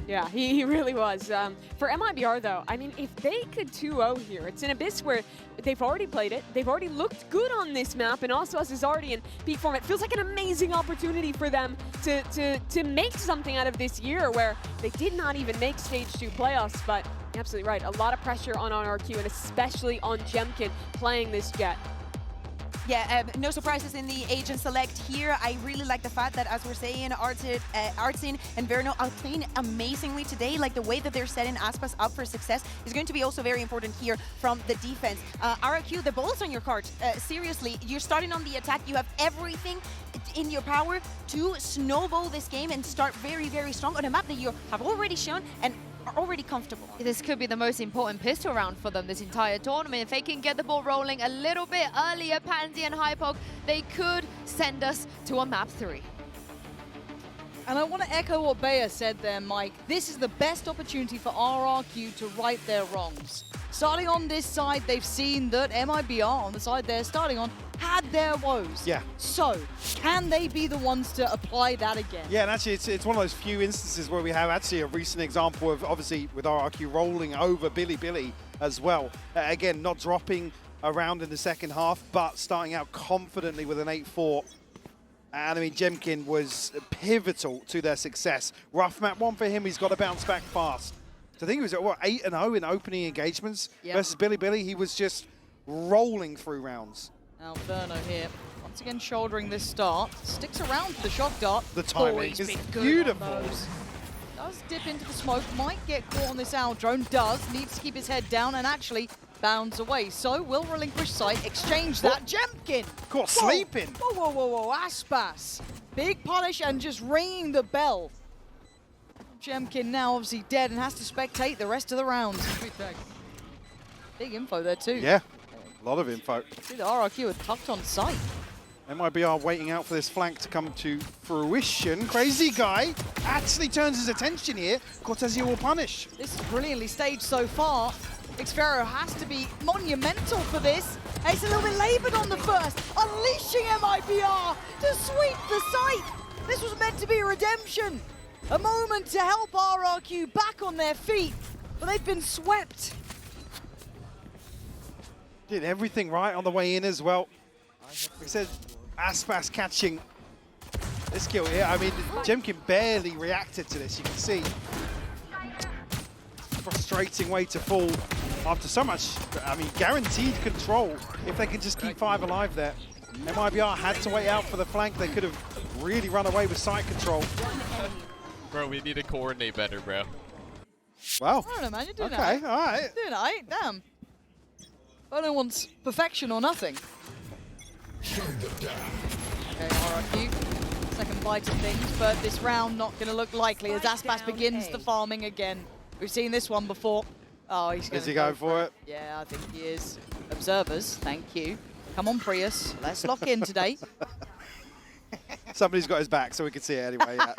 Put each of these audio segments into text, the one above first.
Yeah, he really was. For MIBR, though, I mean, if they could 2-0 here, it's an Abyss where they've already played it, they've already looked good on this map, and Aspas is already in peak form. It feels like an amazing opportunity for them to make something out of this year where they did not even make Stage 2 playoffs, but you're absolutely right. A lot of pressure on RRQ, and especially on Jemkin playing this Jet. Yeah, no surprises in the agent select here. I really like the fact that, as we're saying, Artsin and Verno are playing amazingly today. Like the way that they're setting Aspas up for success is going to be also very important here from the defense. RRQ, the ball's on your court. Seriously, you're starting on the attack. You have everything in your power to snowball this game and start very, very strong on a map that you have already shown and are already comfortable on. This could be the most important pistol round for them this entire tournament. If they can get the ball rolling a little bit earlier, Pansy and Hypok, they could send us to a map 3. And I want to echo what Bayer said there, Mike. This is the best opportunity for RRQ to right their wrongs. Starting on this side, they've seen that MIBR, on the side they're starting on, had their woes. Yeah. So, can they be the ones to apply that again? Yeah, and actually it's one of those few instances where we have actually a recent example of, obviously, with RRQ rolling over Billy as well. Again, not dropping around in the second half, but starting out confidently with an 8-4. And I mean, Jemkin was pivotal to their success. Rough map 1 for him, he's got to bounce back fast. So I think he was at, what, 8-0 in opening engagements versus Billy. He was just rolling through rounds. Now Verno here, once again shouldering this start, sticks around for the shock dart. The timing is beautiful. Does dip into the smoke, might get caught on this owl drone, needs to keep his head down and actually bounds away. So will relinquish sight, exchange that. Jemkin! Caught sleeping. Whoa, Aspas. Big punish and just ringing the bell. Jemkin now obviously dead and has to spectate the rest of the round. Big info there too. Yeah, a lot of info. See the RRQ are tucked on sight. MIBR waiting out for this flank to come to fruition. Crazy guy actually turns his attention here. Cortezia will punish. This is brilliantly staged so far. Xfero has to be monumental for this. It's a little bit laboured on the first, unleashing MIBR to sweep the site. This was meant to be a redemption. A moment to help RRQ back on their feet, but they've been swept. Did everything right on the way in as well. We said Aspas catching this kill here. I mean, Jemkin barely reacted to this, you can see. Frustrating way to fall after so much, I mean, guaranteed control if they can just keep 5 alive there. MIBR had to wait out for the flank. They could have really run away with side control. Bro, we need to coordinate better, bro. Wow. I don't know, man. You're doing okay, it. all right. Doing it, right? Damn. Verno wants perfection or nothing. Okay, RRQ. Second bite of things, but this round not going to look likely as Aspas begins the farming again. We've seen this one before. Oh, he's going to go for it? Yeah, I think he is. Observers, thank you. Come on, Prius. Let's lock in today. Somebody's got his back, so we can see it anyway. Yeah.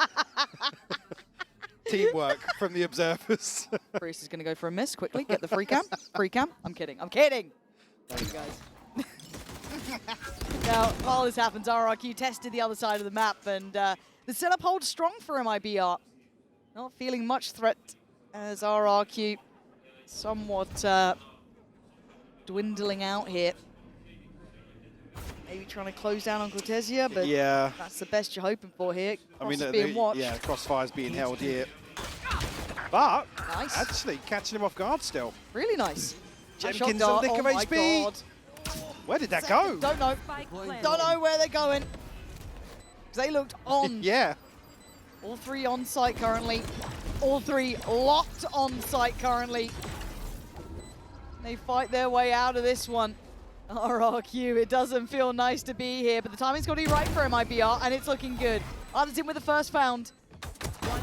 Teamwork from the observers. Prius is going to go for a miss quickly. Get the free cam. Free cam. I'm kidding. I'm kidding. Thank you, guys. Now, while this happens, RRQ tested the other side of the map, and the setup holds strong for MIBR. Not feeling much threat as RRQ somewhat dwindling out here. Maybe trying to close down on Cortezia, but yeah, that's the best you're hoping for here. I mean, being watched. yeah, Crossfire's being held here. But nice. Actually catching him off guard still. Really nice. Jemkin's a lick of HP. God. Where did that go? Don't know. Don't know where they're going. They looked on. Yeah. All 3 on site currently. All 3 locked on site currently. They fight their way out of this one. RRQ, it doesn't feel nice to be here, but the timing's got to be right for MIBR, and it's looking good. Others in with the first found.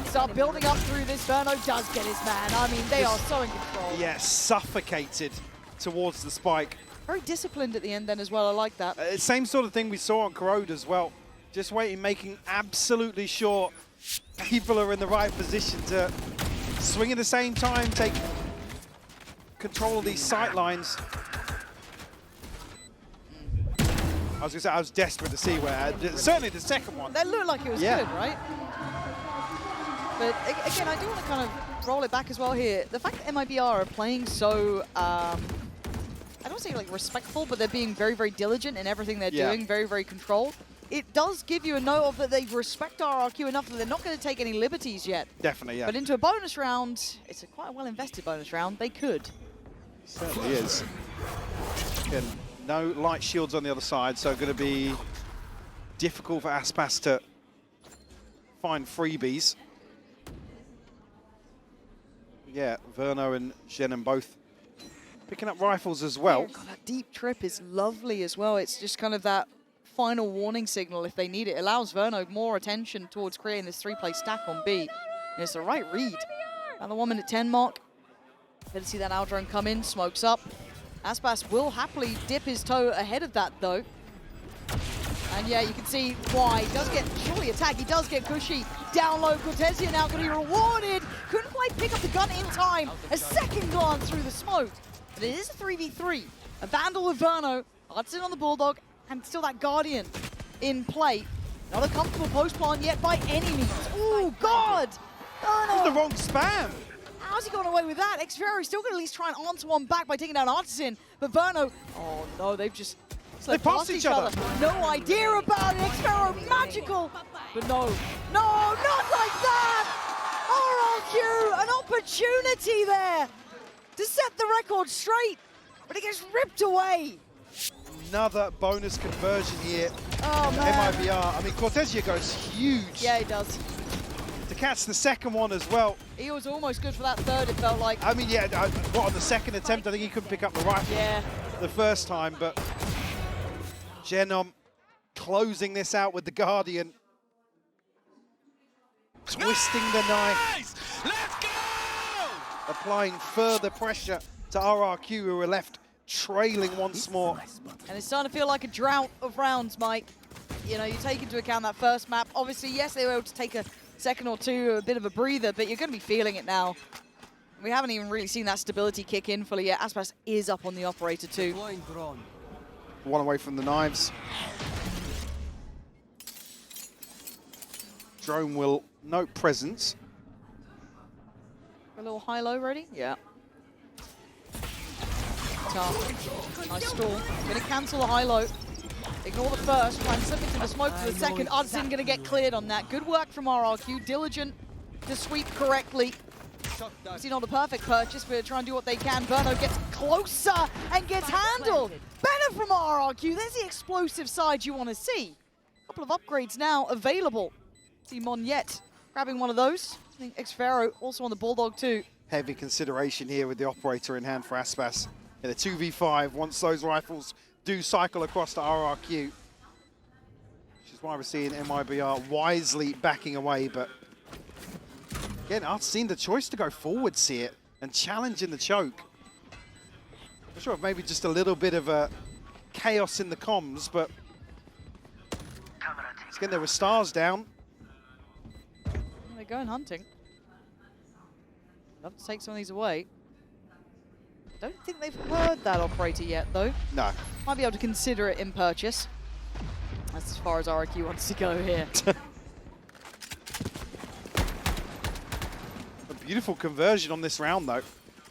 Start building up through this. Verno does get his man. I mean, they are so in control. Yeah, suffocated towards the spike. Very disciplined at the end then as well. I like that. Same sort of thing we saw on Corrode as well. Just waiting, making absolutely sure people are in the right position to swing at the same time, take control of these sight lines. I was going to say, I was desperate to see where, certainly the second one. That looked like it was good, right? But again, I do want to kind of roll it back as well here. The fact that MIBR are playing so, I don't say like respectful, but they're being very, very diligent in everything they're doing, very, very controlled. It does give you a note of that they respect RRQ enough that they're not going to take any liberties yet. Definitely, yeah. But into a bonus round, it's a quite a well-invested bonus round. They could. Certainly is. Again, no light shields on the other side, so going to be difficult for Aspas to find freebies. Yeah, Verno and Jenin both picking up rifles as well. God, that deep trip is lovely as well. It's just kind of that final warning signal if they need it. It allows Verno more attention towards creating this 3-play stack on B. And it's the right read. At the 1:10 mark. Better see that out drone come in, smokes up. Aspas will happily dip his toe ahead of that though. And yeah, you can see why. He does get surely a tag. He does get cushy. Down low, Cortesia now going to be rewarded. Couldn't quite pick up the gun in time. A second glance through the smoke. But it is a 3v3. A Vandal with Verno. Hudson on the Bulldog. And still that Guardian in play. Not a comfortable post plant yet by any means. Oh, God! That was the wrong spam. How's he going away with that? Xfero's still going to at least try and answer one back by taking down Artisan. But Verno, oh no, they've just slipped past each other. No idea about it. Xfero, magical. But no, not like that. RRQ, an opportunity there to set the record straight. But it gets ripped away. Another bonus conversion here. Oh, man. MIBR. I mean, Cortesia goes huge. Yeah, he does. To catch the second one as well. He was almost good for that third, it felt like. I mean, yeah, what, on the second attempt, I think he couldn't pick up the rifle the first time, but Genom closing this out with the Guardian. Twisting the knife. Let's go! Applying further pressure to RRQ, who were left trailing once more. And it's starting to feel like a drought of rounds, Mike. You know, you take into account that first map. Obviously, yes, they were able to take a second or two, a bit of a breather, but you're going to be feeling it now. We haven't even really seen that stability kick in fully yet. Aspas is up on the operator too. One away from the knives. Drone will note presence. A little high-low ready? Yeah. Tough. Nice stall. Going to cancel the high-low. Ignore the first, try and slip into the smoke for the second. Artisan going to get cleared on that. Good work from RRQ, diligent to sweep correctly. Obviously not a perfect purchase, but try and do what they can. Verno gets closer and gets handled. Better from RRQ. There's the explosive side you want to see. A couple of upgrades now available. See Monyet grabbing one of those. I think Xfero also on the Bulldog too. Heavy consideration here with the operator in hand for Aspas. In a 2v5, once those rifles do cycle across to RRQ. Which is why we're seeing MIBR wisely backing away, but again, I've seen the choice to go forwards here and challenge in the choke. I'm sure if maybe just a little bit of a chaos in the comms, but again, there were stars down. They're going hunting. Love to take some of these away. Don't think they've heard that operator yet, though. No. Might be able to consider it in purchase. That's as far as RRQ wants to go here. A beautiful conversion on this round, though.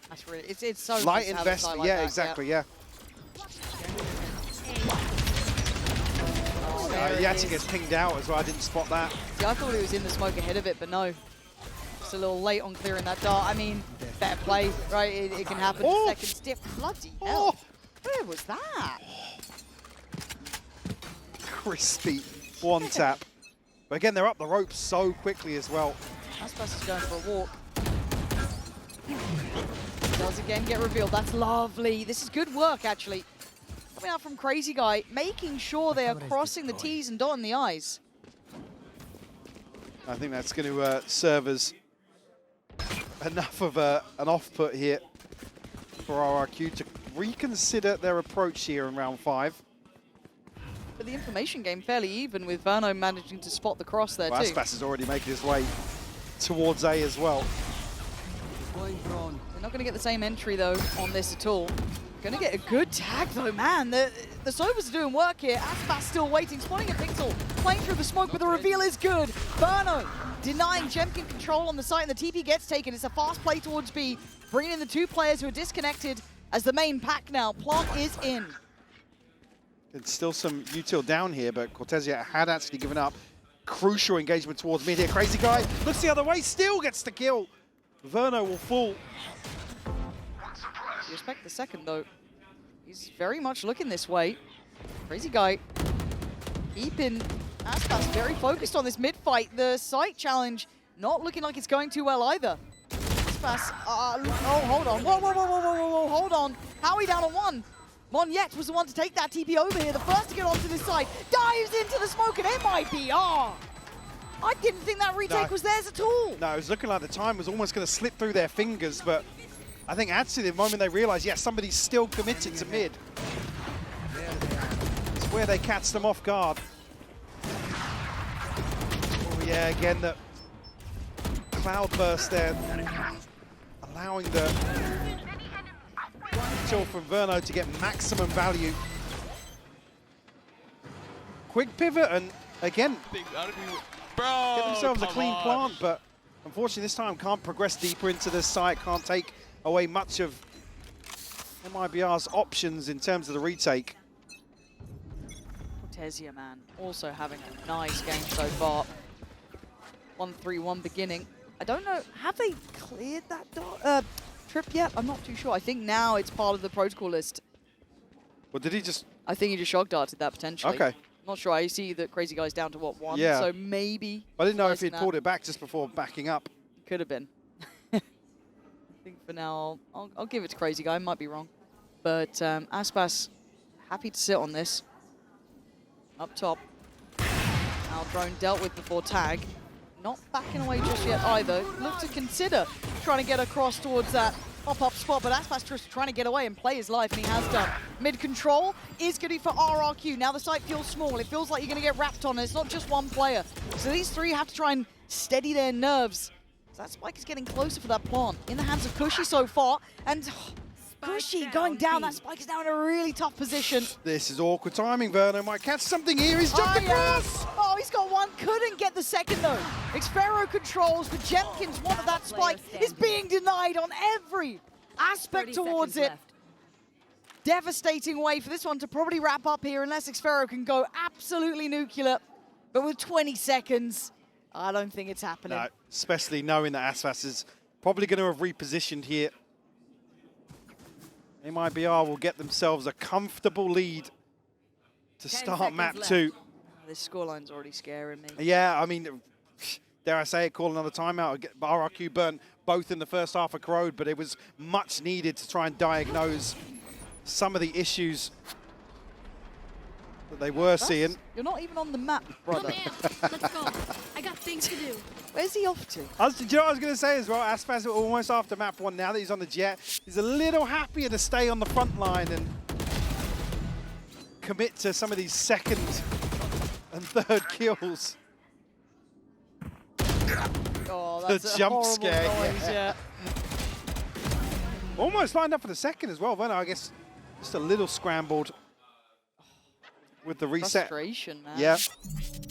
That's really, it's so light nice to have a investment, side like yeah, that, exactly, yeah. There He it actually is. gets pinged out as well. I didn't spot that. See, I thought he was in the smoke ahead of it, but no. Just a little late on clearing that dart. I mean, fair play, right? It can happen. Oh. Second stiff. Bloody hell. Where was that? Crispy one tap. But again, they're up the ropes so quickly as well. Aspas is going for a walk. Does again get revealed. That's lovely. This is good work, actually. Coming out from Crazy Guy, making sure they are crossing the T's and dotting the I's. I think that's going to serve as enough of an off-put here for RRQ to reconsider their approach here in round 5. But the information game fairly even with Verno managing to spot the cross there too. Aspas is already making his way towards A as well. They're not going to get the same entry though on this at all. Going to get a good tag though, man. The Sobers are doing work here. Aspas still waiting, spotting a pixel, playing through the smoke, but the reveal is good. Verno denying Jemkin control on the site, and the TP gets taken. It's a fast play towards B, bringing in the two players who are disconnected as the main pack now. Plant is in. It's still some util down here, but Cortesia had actually given up. Crucial engagement towards mid here. Crazy guy looks the other way, still gets the kill. Verno will fall. You respect the second, though. He's very much looking this way. Crazy guy keeping Aspas very focused on this mid fight. The site challenge not looking like it's going too well either. Aspas, oh, hold on. Whoa, whoa, whoa, whoa, whoa, whoa, hold on. Howie down on one. Monyet was the one to take that TP over here, the first to get onto this side. Dives into the smoke, and MIBR. I didn't think that retake was theirs at all. No, it was looking like the time was almost going to slip through their fingers, but I think actually the moment they realized, yeah, somebody's still committed to mid. It's where they catch them off guard. Oh yeah, again, the cloud burst there, allowing the kill from Verno to get maximum value. Quick pivot, and again, get themselves a clean plant, but unfortunately this time can't progress deeper into this site, can't take away much of MIBR's options in terms of the retake. Cortesia, man, also having a nice game so far. 1-3-1 beginning. I don't know, have they cleared that trip yet? I'm not too sure. I think now it's part of the protocol list. Well, did he just... I think he just shock darted that potentially. Okay. Not sure. I see that Crazy Guy's down to what, 1? Yeah. So maybe... I didn't know if he'd that. pulled it back just before backing up. Could have been. I think for now, I'll give it to Crazy Guy. Might be wrong. But Aspas, happy to sit on this. Up top. Now drone dealt with before tag. Not backing away just yet either. Look to consider trying to get across towards that pop-up spot, but Aspas just trying to get away and play his life, and he has done. Mid-control is going to be for RRQ. Now the site feels small. It feels like you're going to get wrapped on, and it's not just one player. So these three have to try and steady their nerves. So that spike is getting closer for that plant. In the hands of Cushy so far, and Cushy going down. That spike is now in a really tough position. This is awkward timing. Verno might catch something here. He's jumped across! Oh, he's got one. Couldn't get the second, though. Xfero controls, but Jemkin's one of that spike is being denied on every aspect towards it. Devastating way for this one to probably wrap up here unless Xfero can go absolutely nuclear. But with 20 seconds, I don't think it's happening. No, especially knowing that Aspas is probably going to have repositioned here. MIBR will get themselves a comfortable lead to start map 2. This scoreline's already scaring me. Yeah, I mean, dare I say it, call another timeout. RRQ burnt both in the first half of Corrode, but it was much needed to try and diagnose some of the issues that they were seeing. You're not even on the map, brother. Let's go. I got things to do. Where's he off to? Do you know what I was going to say as well? Aspas almost after map 1. Now that he's on the jet, he's a little happier to stay on the front line and commit to some of these second and third kills. Oh, that's The a jump horrible scare, noise, yeah. Almost lined up for the second as well. Verno, I guess, just a little scrambled with the reset. Frustration, man. Yeah.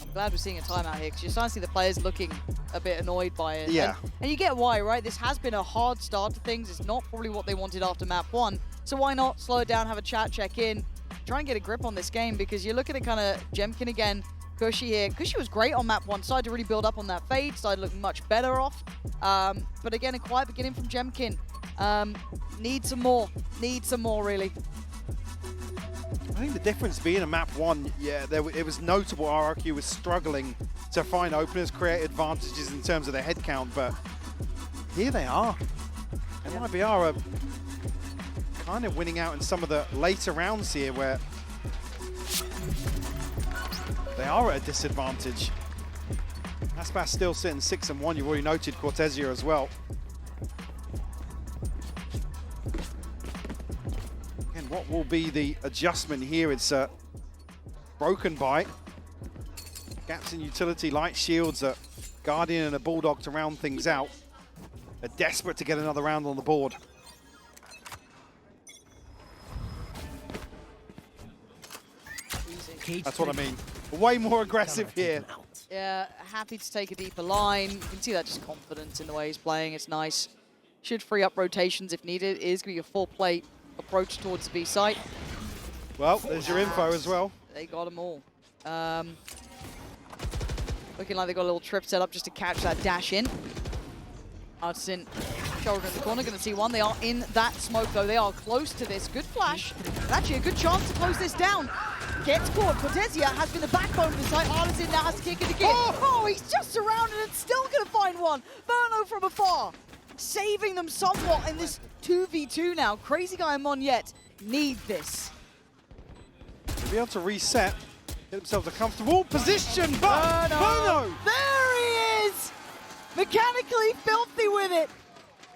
I'm glad we're seeing a timeout here because you're starting to see the players looking a bit annoyed by it. Yeah. And you get why, right? This has been a hard start to things. It's not probably what they wanted after map 1. So why not slow it down, have a chat, check in, try and get a grip on this game because you're looking at kind of Jemkin again, Cushy here. Cushy was great on map 1, started to really build up on that fade, started looking much better off. But again, a quiet beginning from Jemkin. Need some more really. I think the difference being a map 1, yeah, it was notable RRQ was struggling to find openers, create advantages in terms of their head count, but here they are. MIBR are kind of winning out in some of the later rounds here where they are at a disadvantage. Aspas still sitting 6-1. You've already noted Cortesia as well. Again, what will be the adjustment here? It's broken by gaps in utility, light shields, a Guardian and a Bulldog to round things out. They're desperate to get another round on the board. That's what I mean. Way more aggressive here. Yeah, happy to take a deeper line. You can see that just confidence in the way he's playing. It's nice. Should free up rotations if needed. It is going to be a full play approach towards the B site. Well, there's your info as well. They got them all. Looking like they got a little trip set up just to catch that dash in. Artisan, shoulder in the corner, going to see one. They are in that smoke, though. They are close to this. Good flash. And actually, a good chance to close this down. Gets caught. Cortesia has been the backbone of the side. Artisan now has to kick it again. Oh, he's just surrounded and still going to find one. Verno from afar, saving them somewhat in this 2v2 now. Crazy Guy and Monyet need this. To be able to reset, get themselves a comfortable position, but Verno! There he is! Mechanically filthy with it.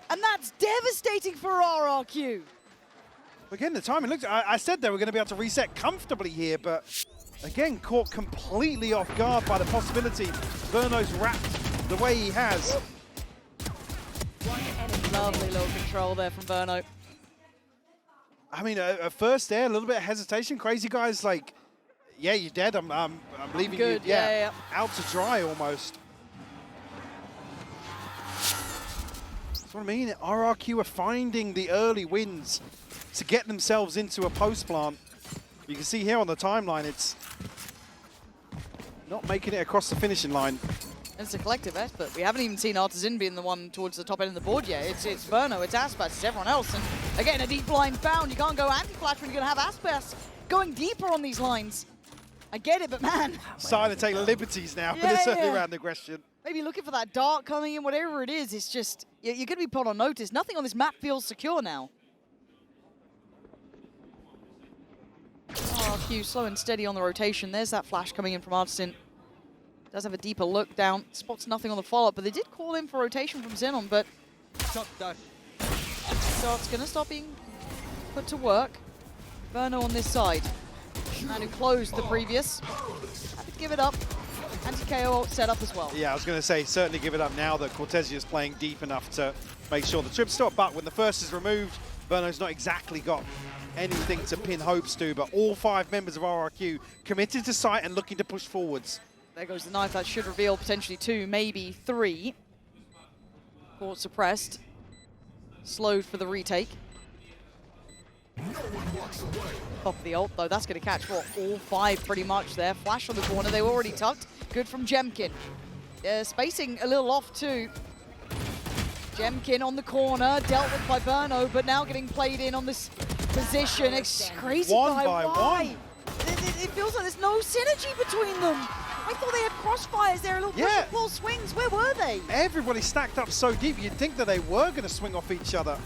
And that's devastating for RRQ. Again, the timing looked, I said they were going to be able to reset comfortably here, but again, caught completely off guard by the possibility Verno's wrapped the way he has. Lovely little control there from Verno. I mean, at first there, a little bit of hesitation. Crazy Guy's like, yeah, you're dead. I'm leaving you. Yeah. Out to dry almost. That's what I mean. RRQ are finding the early wins to get themselves into a post plant. You can see here on the timeline, it's not making it across the finishing line. It's a collective effort. We haven't even seen Artisan being the one towards the top end of the board yet. It's Verno, it's Aspas, it's everyone else. And again, a deep line found. You can't go anti-flash when you're going to have Aspas going deeper on these lines. I get it, but man. Starting to take liberties now with this early round aggression. Maybe looking for that dart coming in, whatever it is. It's just, you're going to be put on notice. Nothing on this map feels secure now. RRQ slow and steady on the rotation. There's that flash coming in from Artisan. Does have a deeper look down. Spots nothing on the follow-up, but they did call in for rotation from Xenon, but so it's going to stop being put to work. Verno on this side. Man who closed the previous. Happy to give it up. Anti-KO set up as well. Yeah, I was going to say, certainly give it up now that Cortesia is playing deep enough to make sure the trip stop. But when the first is removed, Verno's not exactly got anything to pin hopes to, but all 5 members of RRQ committed to site and looking to push forwards. There goes the knife. That should reveal potentially 2, maybe 3. Caught suppressed. Slowed for the retake. Top of the ult, though. That's going to catch what? All 5 pretty much there. Flash on the corner. They were already tucked. Good from Jemkin. Spacing a little off too. Jemkin on the corner. Dealt with by Verno, but now getting played in on this position. It's crazy. One by one. It feels like there's no synergy between them. I thought they had crossfires there, little push and pull swings. Where were they? Everybody stacked up so deep, you'd think that they were going to swing off each other.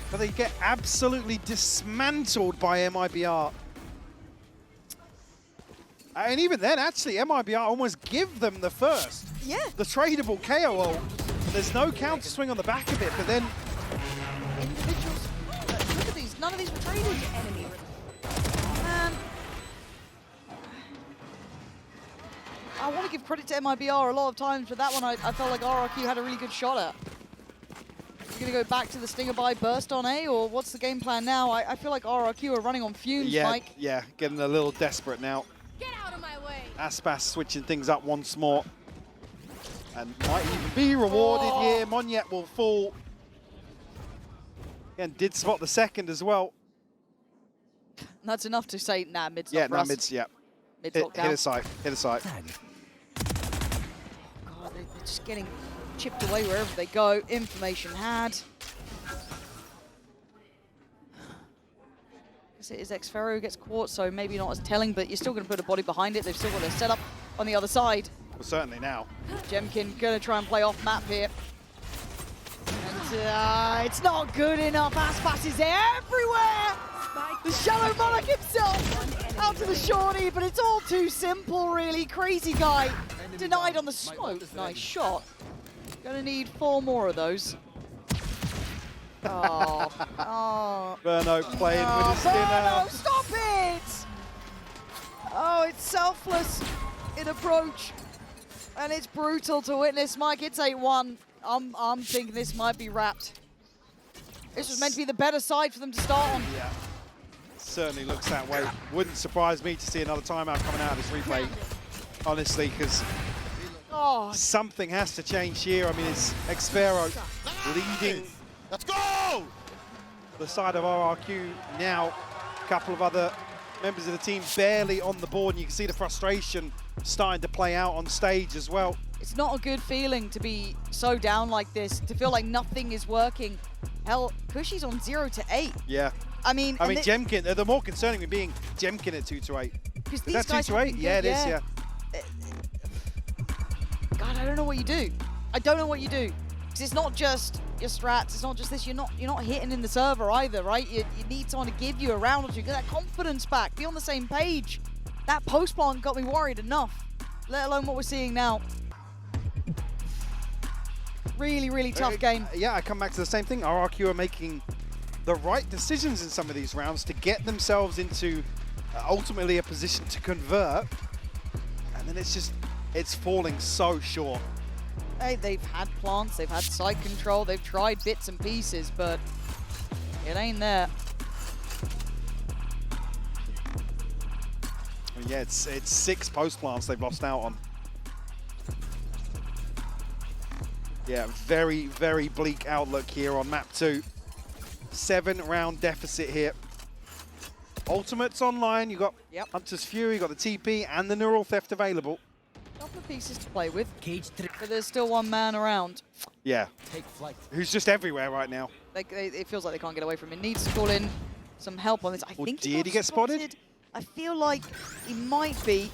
But they get absolutely dismantled by MIBR. And even then, actually, MIBR almost give them the first. Yeah. The tradable KO ult. There's no counter swing on the back of it, but then... Individuals. Look at these. None of these were traded. Man. I want to give credit to MIBR a lot of times, but that one I felt like RRQ had a really good shot at. You're going to go back to the Stinger by burst on A, or what's the game plan now? I feel like RRQ are running on fumes, Mike. Yeah, getting a little desperate now. Get out of my way. Aspas switching things up once more. And might even be rewarded here. Monyet will fall. Again, did spot the second as well. That's enough to say, nah, mid's Yeah, not for no, us. mid's, yeah. Mid's Hit a sight, hit a sight. God, they're just getting chipped away wherever they go. Information had. It is Xferro who gets caught, so maybe not as telling, but you're still going to put a body behind it. They've still got a setup on the other side. Well, certainly now. Jemkin going to try and play off map here. And it's not good enough. Aspas is everywhere. The Shadow Monarch himself out to the shorty, but it's all too simple, really. Crazy Guy denied on the smoke. Nice shot. Going to need 4 more of those. Oh. Verno playing with his dinner. Verno, stop it! Oh, it's selfless in approach. And it's brutal to witness. Mike, it's 8-1. I'm thinking this might be wrapped. This was meant to be the better side for them to start on. Yeah, certainly looks that way. Wouldn't surprise me to see another timeout coming out of this replay, honestly, because Oh, Something has to change here. I mean, it's Xfero leading Let's go! the side of RRQ now. A couple of other members of the team barely on the board, and you can see the frustration starting to play out on stage as well. it's not a good feeling to be so down like this, to feel like nothing is working. Hell, Cushy's on 0 to 8. Yeah. I mean, Jemkin, the more concerning with being Jemkin at 2 to 8. because Is these that 2 guys to have 8? been Yeah, it good, is, yeah. God, I don't know what you do. I don't know what you do. Because it's not just your strats, it's not just this, you're not hitting in the server either, right? You need someone to give you a round or two, get that confidence back, be on the same page. That post plant got me worried enough, let alone what we're seeing now. Really, really tough game. Yeah, I come back to the same thing. RRQ are making the right decisions in some of these rounds to get themselves into ultimately a position to convert. And then it's falling so short. Hey, they've had plants, they've had side control, they've tried bits and pieces, but it ain't there. I mean, yeah, it's 6 post plants they've lost out on. Yeah, very, very bleak outlook here on map 2. 7-round deficit here. Ultimates online, you got Hunter's Fury, you got the TP and the Neural Theft available. Couple of pieces to play with, but there's still one man around. Yeah, who's just everywhere right now. It feels like they can't get away from him. Needs to call in some help on this. I think did he get spotted? I feel like he might be.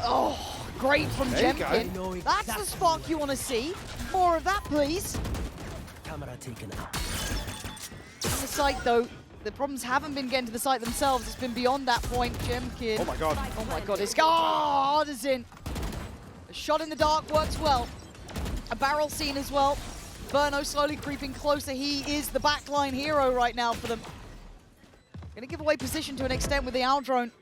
Oh, great from Jemkin. That's the spark you want to see. More of that, please. Camera taken out. On the site, though, the problems haven't been getting to the site themselves. It's been beyond that point. Jemkin. Oh my god. Oh my god, it's Artisan. A shot in the dark works well. A barrel scene as well. Verno slowly creeping closer. He is the backline hero right now for them. Gonna give away position to an extent with the owl drone.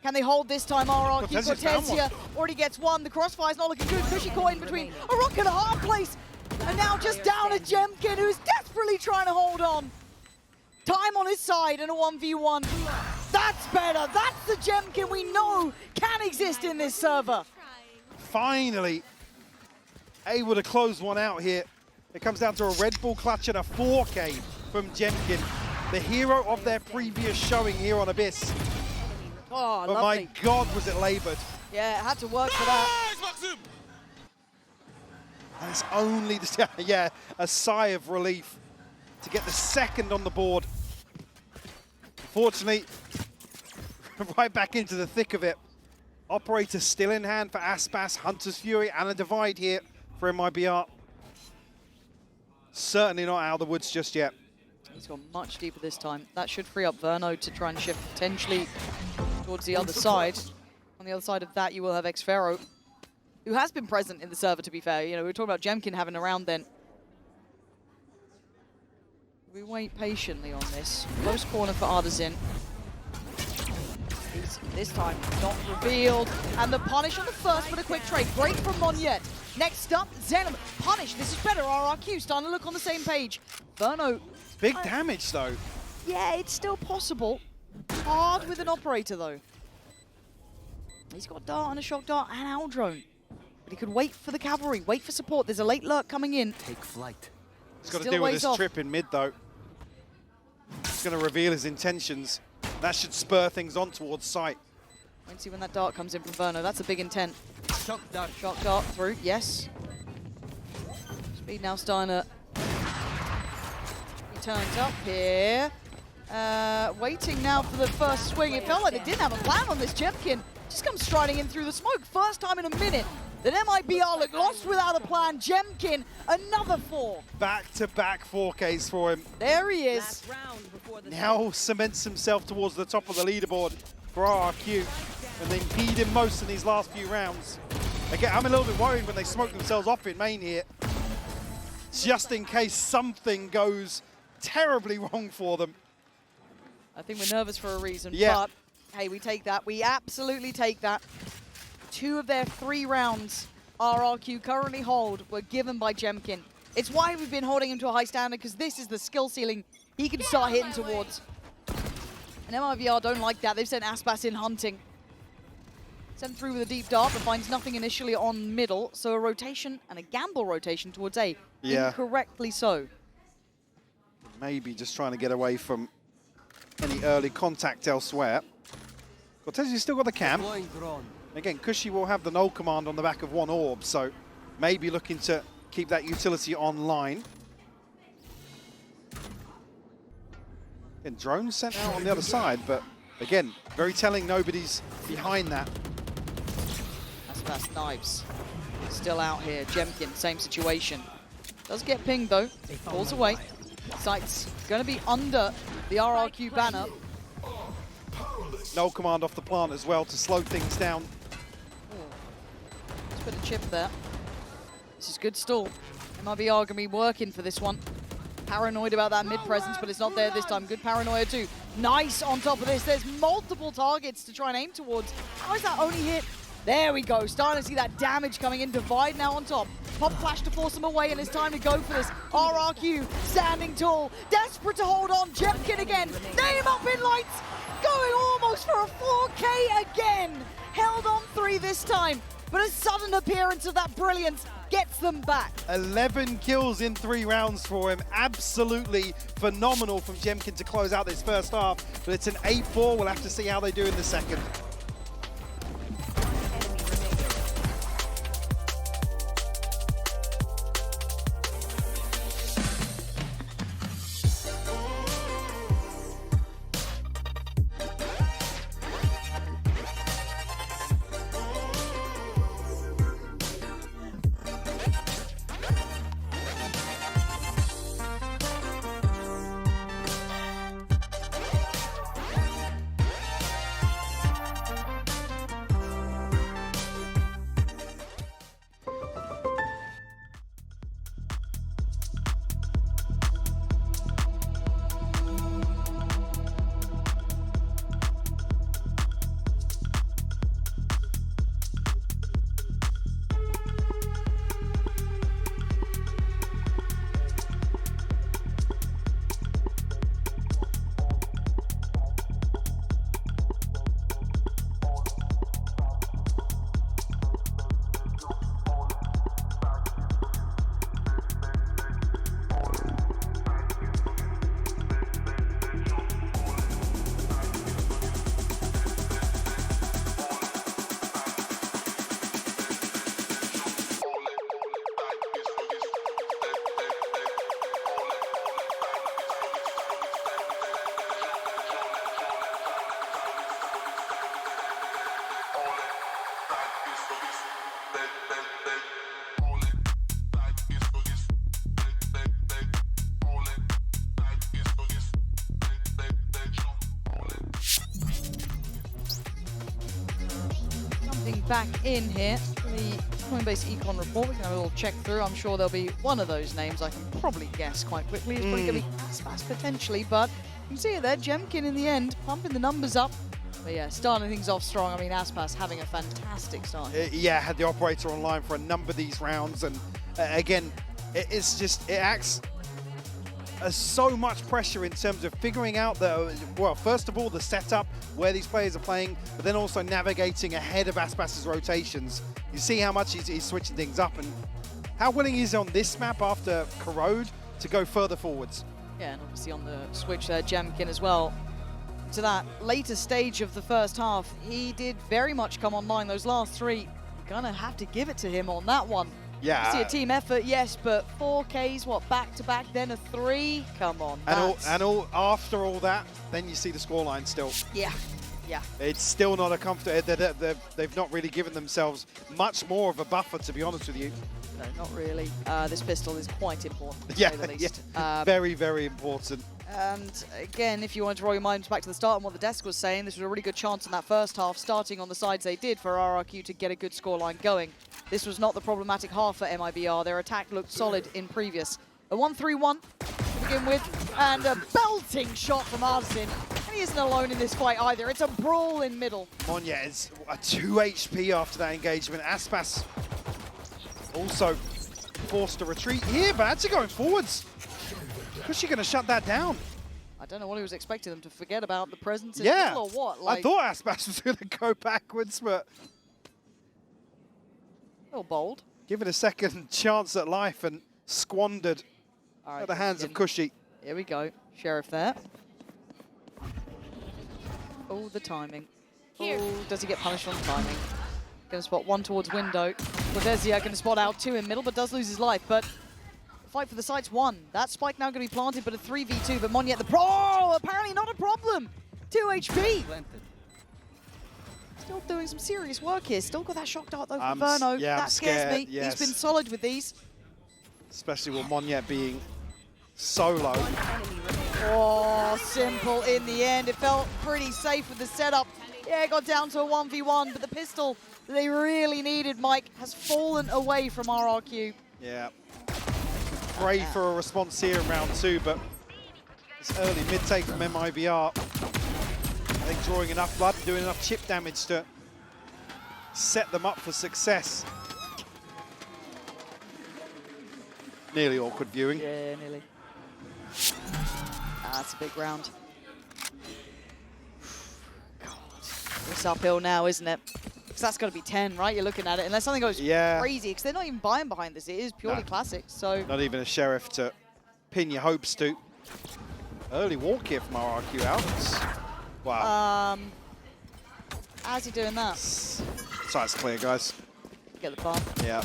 Can they hold this time? RRQ Cortesia already gets one. The crossfire's not looking good. Cushy caught in between a rock and a hard place. And now just down at Jemkin, who's desperately trying to hold on. Time on his side and a 1v1. That's better. That's the Jemkin we know can exist in this server. Finally able to close one out here. It comes down to a Red Bull clutch and a 4K from Jemkin, the hero of their previous showing here on Abyss. Oh, but lovely. my God, was it laboured. Yeah, it had to work for that. And it's only, yeah, a sigh of relief to get the second on the board. Fortunately, right back into the thick of it. Operator still in hand for Aspas, Hunter's Fury, and a divide here for MIBR. Certainly not out of the woods just yet. He's gone much deeper this time. That should free up Verno to try and shift potentially towards the other side. On the other side of that, you will have Xfero, who has been present in the server, to be fair. You know, we were talking about Jemkin having a round then. We wait patiently on this. Close corner for Artisan. He's, this time, not revealed. And the punish on the first for the quick trade. Great from Monyet. Next up, Zenom. Punish. This is better. RRQ starting to look on the same page. Verno. Big damage, though. Yeah, it's still possible. Hard with an operator, though. He's got a dart and a shock dart and owl drone. But he could wait for the cavalry, wait for support. There's a late lurk coming in. Take flight. He's got to deal with this trip in mid, though. He's going to reveal his intentions. That should spur things on towards sight. Wait and see when that dart comes in from Verno. That's a big intent. Shock dart through, yes. Speed now starting to... He turns up here. Waiting now for the first swing. It felt like they didn't have a plan on this. Jemkin just comes striding in through the smoke. First time in a minute that MIBR look lost without a plan. Jemkin, another 4. Back-to-back 4Ks for him. There he is. Now cements himself towards the top of the leaderboard for RRQ. And they impede him most in these last few rounds. Again, I'm a little bit worried when they smoke themselves off in main here. Just in case something goes terribly wrong for them. I think we're nervous for a reason, yeah. But hey, we take that. We absolutely take that. 2 of their 3 rounds RRQ currently hold were given by Jemkin. It's why we've been holding him to a high standard, because this is the skill ceiling he can start hitting towards. And MIBR don't like that. They've sent Aspas in hunting. Sent through with a deep dart, but finds nothing initially on middle. So a rotation and a gamble rotation towards A. Yeah. Incorrectly so. Maybe just trying to get away from any early contact elsewhere. Cortez's still got the cam. Deploying drone. Again, Cushy will have the null command on the back of one orb, so maybe looking to keep that utility online. And drone sent out on the other side, but again, very telling nobody's behind that. Aspas Knives still out here. Jemkin, same situation. Does get pinged though. Falls away. Sight's going to be under the RRQ banner. Null command off the plant as well to slow things down. Let's put a chip there. This is good stall. MIBR going to be working for this one. Paranoid about that mid presence, but it's not there this time. Good paranoia too. Nice on top of this. There's multiple targets to try and aim towards. How is that only hit? There we go. Starting to see that damage coming in. Divide now on top. Pop flash to force him away, and it's time to go for this. RRQ standing tall, desperate to hold on. Jemkin again. Name up in lights. Going almost for a 4K again. Held on 3 this time, but a sudden appearance of that brilliance gets them back. 11 kills in 3 rounds for him. Absolutely phenomenal from Jemkin to close out this first half. But it's an 8-4. We'll have to see how they do in the second. Back in here, the Coinbase Econ report. We can have a little check through. I'm sure there'll be one of those names I can probably guess quite quickly. It's probably going to be Aspas potentially, but you can see it there. Jemkin in the end, pumping the numbers up. But yeah, starting things off strong. I mean, Aspas having a fantastic start. Yeah, had the operator online for a number of these rounds, and again, it acts as so much pressure in terms of figuring out well, first of all, the setup, where these players are playing, but then also navigating ahead of Aspas's rotations. You see how much he's switching things up and how willing he is on this map after Corrode to go further forwards. Yeah, and obviously on the switch there, Jemkin as well. To that later stage of the first half, he did very much come online. Those last 3, you're gonna have to give it to him on that one. Yeah. See a team effort, yes, but 4Ks, what, back to back, then a 3? Come on. After all that, then you see the scoreline still. Yeah, yeah. It's still not a comfort. They've not really given themselves much more of a buffer, to be honest with you. No, not really. This pistol is quite important, to Yeah, say the least. yeah. Very, very important. And again, if you want to roll your minds back to the start and what the desk was saying, this was a really good chance in that first half, starting on the sides they did for RRQ to get a good scoreline going. This was not the problematic half for MIBR. Their attack looked solid in previous. A 1-3-1 to begin with, and a belting shot from Artisan. And he isn't alone in this fight either. It's a brawl in middle. Monya is a 2 HP after that engagement. Aspas also forced to retreat here, but actually going forwards. How's she going to shut that down? I don't know what he was expecting them to forget about the presence in yeah. middle or what. I thought Aspas was going to go backwards, but little bold. Give it a second chance at life and squandered All right, at the hands of Cushy. Here we go. Sheriff there. Oh, the timing. Here. Oh, does he get punished on timing? Going to spot one towards window. Cortesia going to spot out two in middle, but does lose his life. But the fight for the site's won. That spike now going to be planted, but a 3v2. But Monyet, apparently not a problem. 2 HP. Still doing some serious work here. Still got that shock dart though from Verno. Yeah, that I'm scares scared, me. yes. He's been solid with these. Especially with Monyet being so low. Oh, simple in the end. It felt pretty safe with the setup. Yeah, it got down to a 1v1, but the pistol that they really needed, Mike, has fallen away from RRQ. Yeah. Pray for a response here in round 2, but this early mid-take from MIBR, I think drawing enough blood and doing enough chip damage to set them up for success. Nearly awkward viewing. Yeah, nearly. That's a big round. God, it's uphill now, isn't it? Because that's got to be 10, right? You're looking at it. Unless something goes crazy, because they're not even buying behind this. It is purely classic, so... Not even a Sheriff to pin your hopes to. Early walk here from RRQ out. Wow. How's he doing that? Sight's clear, guys. Get the bump. Yeah.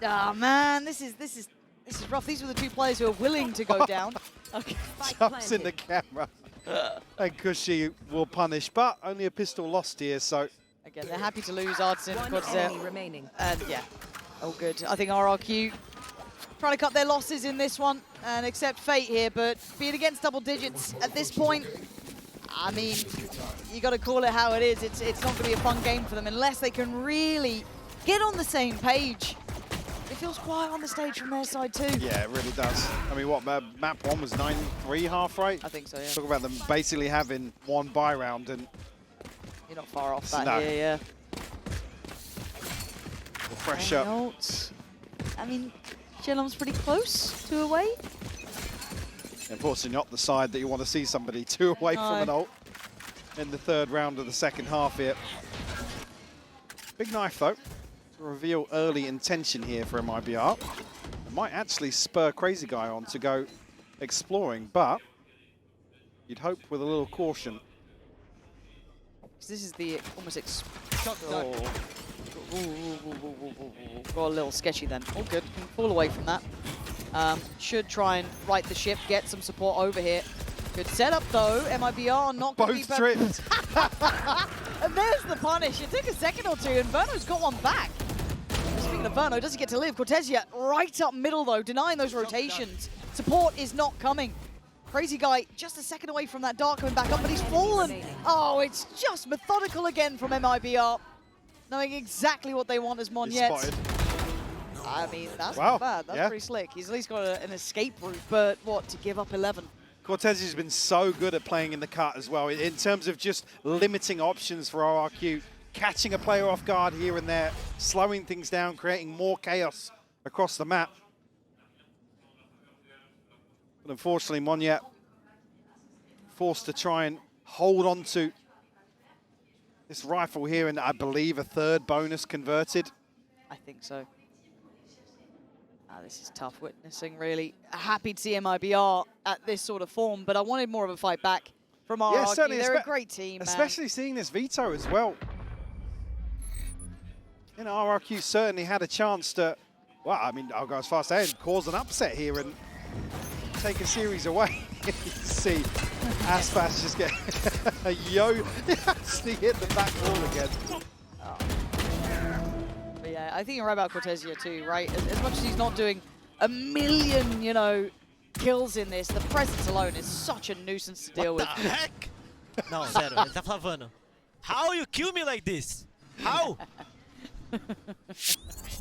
Oh man, this is rough. These were the two players who are willing to go down. Okay. Jumps in the camera. And Cushy will punish, but only a pistol lost here, so... Again, they're happy to lose Artisan. One enemy remaining. And yeah, all good. I think RRQ trying to cut their losses in this one and accept fate here, but being against double digits at this point, I mean, you got to call it how it is. It's not going to be a fun game for them unless they can really get on the same page. It feels quiet on the stage from their side too. Yeah, it really does. I mean, what, map 1 was 9-3 half, right? I think so, yeah. Talk about them basically having one buy round, and You're not far off that No. here, yeah. we'll fresh up. Ult. I mean, Shenlong's pretty close to away. Unfortunately, not the side that you want to see somebody 2 away from an ult in the 3rd round of the 2nd half here. Big knife, though, to reveal early intention here for MIBR. It might actually spur Crazy Guy on to go exploring, but you'd hope with a little caution. This is the almost got a little sketchy then. All good. Can fall away from that. Should try and right the ship, get some support over here. Good setup though. MIBR not going to be Both tripped. And there's the punish. It took a second or two, and Verno's got one back. Speaking of Verno, does he get to live? Cortesia right up middle though, denying those rotations. Support is not coming. Crazy Guy just a second away from that dart coming back up, but he's fallen. Oh, it's just methodical again from MIBR. Knowing exactly what they want as Monyet. I mean, that's not bad. That's pretty slick. He's at least got an escape route, but what, to give up 11? Cortesia's been so good at playing in the cut as well, in terms of just limiting options for RRQ, catching a player off guard here and there, slowing things down, creating more chaos across the map. But unfortunately, Monyet forced to try and hold on to this rifle here, and I believe a 3rd bonus converted. I think so. This is tough witnessing, really. Happy to see MIBR at this sort of form, but I wanted more of a fight back from RRQ. Yeah, certainly. They're a great team, especially seeing this veto as well. You know, RRQ certainly had a chance to, well, I mean, I'll go as far as saying, cause an upset here and take a series away. You see Aspas just get a yo. He actually hit the back wall again. But yeah, I think you're right about Cortesia too, right? As much as he's not doing a million, you know, kills in this, the presence alone is such a nuisance to deal with. What the heck? No, sério, ele tá falando. How you kill me like this? How?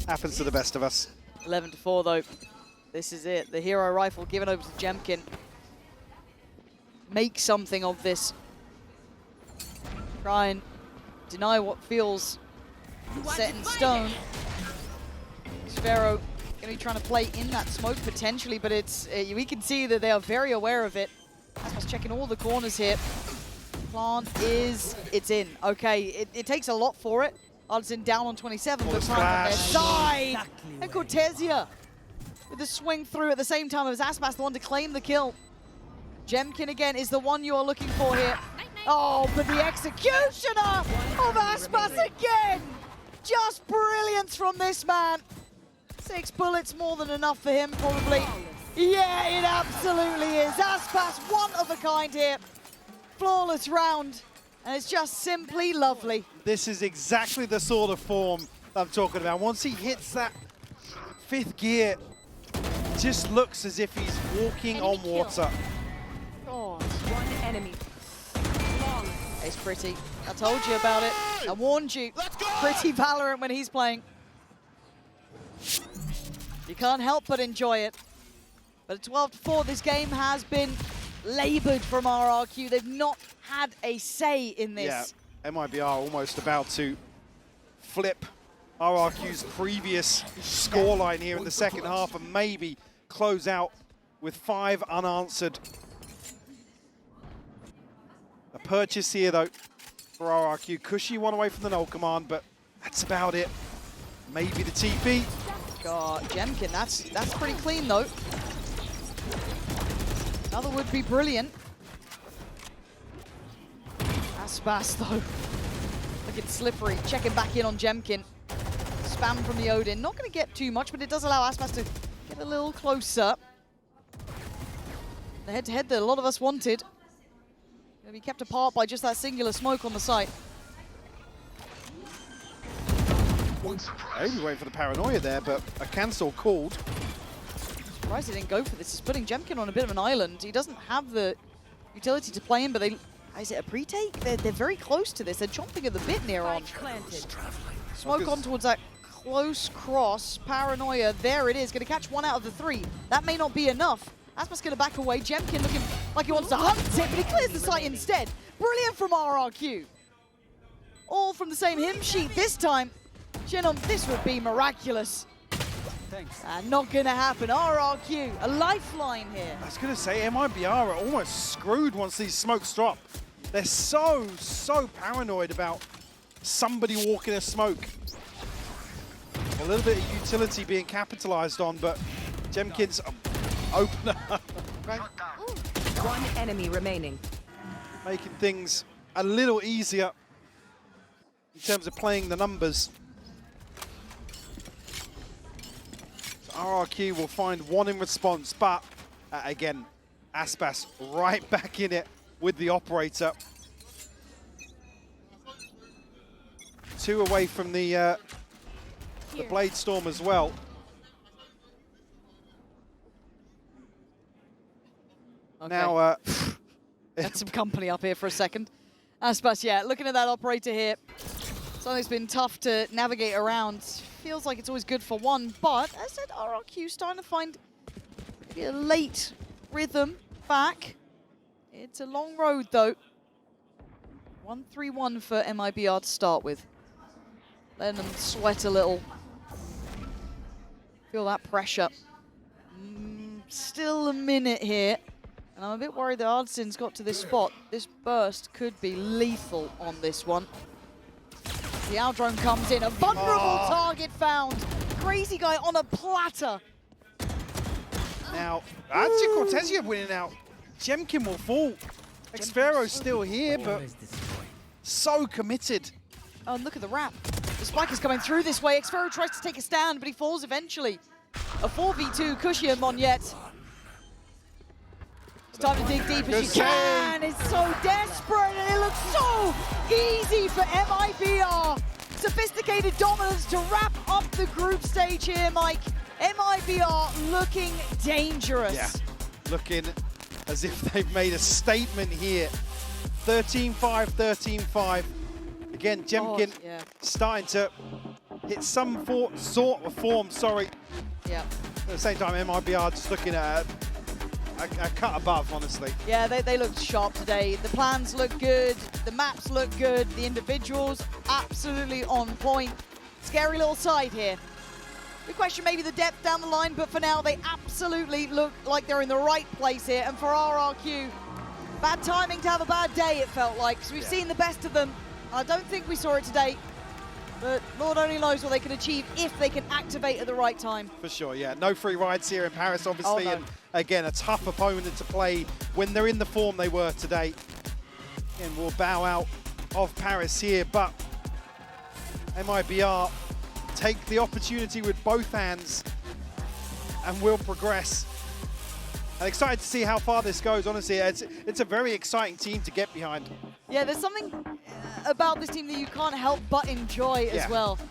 Happens to the best of us. 11-4 though. This is it. The hero rifle given over to Jemkin. Make something of this. Try and deny what feels set in stone. Sphero going to be trying to play in that smoke potentially, but it's we can see that they are very aware of it. Aspas checking all the corners here. Plant is, it's in. Okay, it takes a lot for it. Artisan down on 27, Oh, but the Prime on their splash. side. Exactly And where Cortesia with the swing through at the same time as Aspas, the one to claim the kill. Jemkin again is the one you are looking for here. Oh, but the executioner of Aspas again! Just brilliance from this man. 6 bullets more than enough for him, probably. Yeah, it absolutely is. Aspas, one of a kind here. Flawless round, and it's just simply lovely. This is exactly the sort of form I'm talking about. Once he hits that 5th gear, it just looks as if he's walking on water. Oh, one enemy. It's pretty. I told you about it. I warned you. Pretty Valorant when he's playing. You can't help but enjoy it. But at 12-4, this game has been labored from RRQ. They've not had a say in this. Yeah, MIBR almost about to flip RRQ's previous scoreline here in the second half and maybe close out with 5 unanswered. A purchase here, though, for RRQ. Cushy one away from the null command, but that's about it. Maybe the TP. God, Jemkin, that's pretty clean, though. Another would be brilliant. Aspas, though. Looking slippery. Checking back in on Jemkin. Spam from the Odin. Not going to get too much, but it does allow Aspas to get a little closer. The head-to-head that a lot of us wanted. Going to be kept apart by just that singular smoke on the site. Maybe waiting for the paranoia there, but a cancel called. Surprised he didn't go for this. He's putting Jemkin on a bit of an island. He doesn't have the utility to play him, but they... Is it a pre-take? They're very close to this. They're chomping at the bit near on. Smoke on towards that close cross. Paranoia, there it is. Going to catch 1 out of the 3. That may not be enough. Aspas going to back away. Jemkin looking like he wants to hunt it, but he clears the site instead. Brilliant from RRQ. All from the same hymn sheet this time. Genom, this would be miraculous. Thanks. Not going to happen. RRQ, a lifeline here. I was going to say, MIBR are almost screwed once these smokes drop. They're so paranoid about somebody walking a smoke. A little bit of utility being capitalized on, but Jemkin's opener. One enemy remaining. Making things a little easier in terms of playing the numbers. So RRQ will find 1 in response, but again, Aspas right back in it with the operator. 2 away from the Blade Storm as well. Okay. Now, Had some company up here for a second. Aspas, yeah, looking at that operator here. Something's been tough to navigate around. Feels like it's always good for one, but as I said, RRQ starting to find maybe a late rhythm back. It's a long road, though. 1-3-1 for MIBR to start with. Letting them sweat a little. Feel that pressure. Still a minute here. And I'm a bit worried that Artisan's got to this spot. This burst could be lethal on this one. The Owl drone comes in. A vulnerable target found. Crazy guy on a platter. Now, actually Cortesia winning out. Jemkin will fall. Xfero's still here, but so committed. Oh, and look at the wrap. The spike is coming through this way. Xfero tries to take a stand, but he falls eventually. A 4v2 Cushy and Monyet. It's time to dig deep as you can. It's so desperate, and it looks so easy for MIBR. Sophisticated dominance to wrap up the group stage here, Mike. MIBR looking dangerous. Yeah, looking as if they've made a statement here. 13-5, 13-5. Again, Jemkin starting to hit some sort of form, Yeah. At the same time, MIBR just looking at a cut above, honestly. Yeah, they looked sharp today. The plans look good, the maps look good, the individuals absolutely on point. Scary little side here. We question maybe the depth down the line, but for now they absolutely look like they're in the right place here. And for RRQ, bad timing to have a bad day, it felt like, because we've seen the best of them. I don't think we saw it today. But Lord only knows what they can achieve if they can activate at the right time. For sure, yeah. No free rides here in Paris, obviously. Oh, no. And again, a tough opponent to play when they're in the form they were today. And we'll bow out of Paris here, but MIBR take the opportunity with both hands and will progress. And excited to see how far this goes, honestly. It's a very exciting team to get behind. Yeah, there's something about this team that you can't help but enjoy as well.